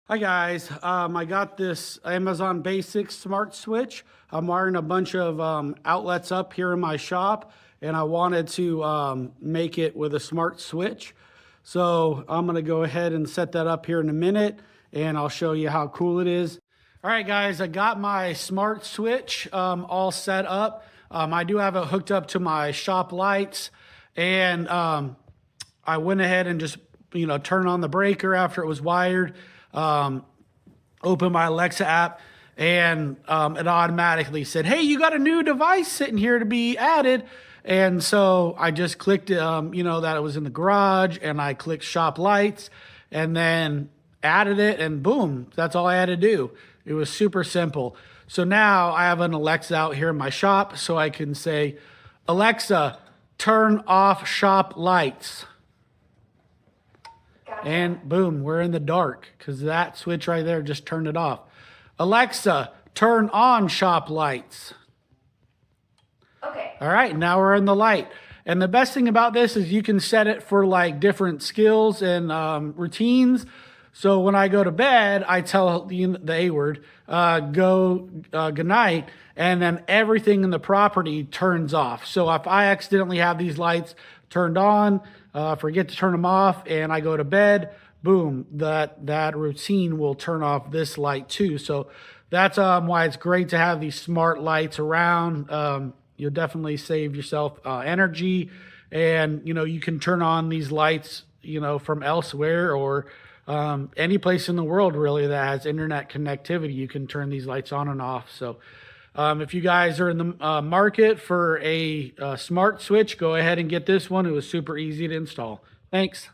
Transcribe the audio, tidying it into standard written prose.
Hi guys, I got this Amazon Basics smart switch. I'm wiring a bunch of outlets up here in my shop, and I wanted to make it with a smart switch. So I'm gonna go ahead and set that up here in a minute, and I'll show you how cool it is. All right guys, I got my smart switch all set up. I do have it hooked up to my shop lights, and I went ahead and just turned on the breaker after it was wired. Open my Alexa app, and it automatically said, "Hey, you got a new device sitting here to be added." And so I just clicked, that it was in the garage, and I clicked shop lights, and then added it, and boom, that's all I had to do. It was super simple. So now I have an Alexa out here in my shop, so I can say, "Alexa, turn off shop lights." And boom, we're in the dark because that switch right there just turned it off. "Alexa, turn on shop lights." Okay. All right, now we're in the light. And the best thing about this is you can set it for like different skills and routines. So when I go to bed, I tell the A word, good night, and then everything in the property turns off. So if I accidentally have these lights turned on, forget to turn them off, and I go to bed, boom, that routine will turn off this light too. So that's why it's great to have these smart lights around. You'll definitely save yourself energy, and you can turn on these lights from elsewhere, or any place in the world really that has internet connectivity. You can turn these lights on and off. So if you guys are in the market for a smart switch, go ahead and get this one. It was super easy to install. Thanks.